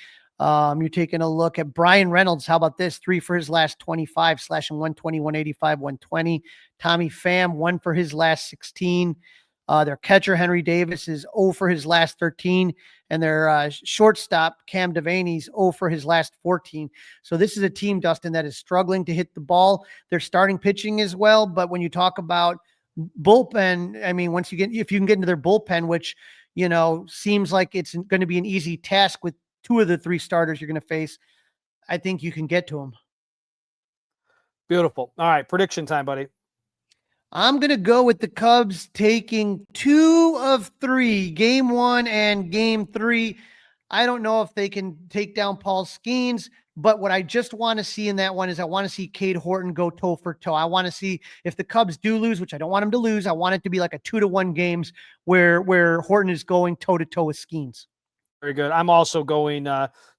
You're taking a look at Brian Reynolds. How about this? 3 for his last 25, slashing 120, 185, 120. Tommy Pham, 1 for his last 16. Their catcher, Henry Davis, is 0 for his last 13, and their shortstop, Cam Devaney's 0 for his last 14. So this is a team, Dustin, that is struggling to hit the ball. They're starting pitching as well, but when you talk about bullpen, I mean, if you can get into their bullpen, which, seems like it's going to be an easy task with 2 of the 3 starters you're going to face, I think you can get to them. Beautiful. All right, prediction time, buddy. I'm going to go with the Cubs taking 2 of 3, game 1 and game 3. I don't know if they can take down Paul Skenes, but what I just want to see in that one is I want to see Cade Horton go toe for toe. I want to see if the Cubs do lose, which I don't want them to lose. I want it to be like a 2-1 games where Horton is going toe to toe with Skenes. Very good. I'm also going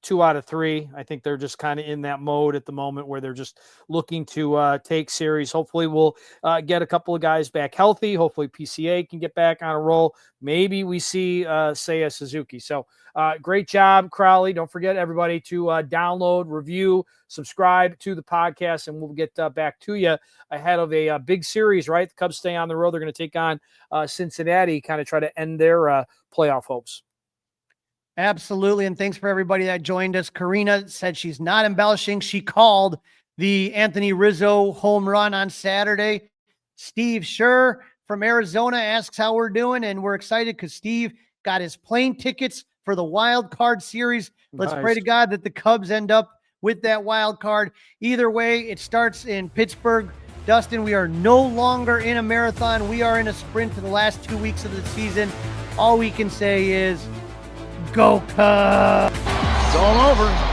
2 out of 3. I think they're just kind of in that mode at the moment where they're just looking to take series. Hopefully we'll get a couple of guys back healthy. Hopefully PCA can get back on a roll. Maybe we see Seiya Suzuki. So great job, Crawly. Don't forget, everybody, to download, review, subscribe to the podcast, and we'll get back to you ahead of a big series, right? The Cubs stay on the road. They're going to take on Cincinnati, kind of try to end their playoff hopes. Absolutely. And thanks for everybody that joined us. Karina said she's not embellishing. She called the Anthony Rizzo home run on Saturday. Steve Schur from Arizona asks how we're doing. And we're excited because Steve got his plane tickets for the wild card series. Let's pray to God that the Cubs end up with that wild card. Either way, it starts in Pittsburgh. Dustin, we are no longer in a marathon. We are in a sprint for the last 2 weeks of the season. All we can say is, go Cubs! It's all over.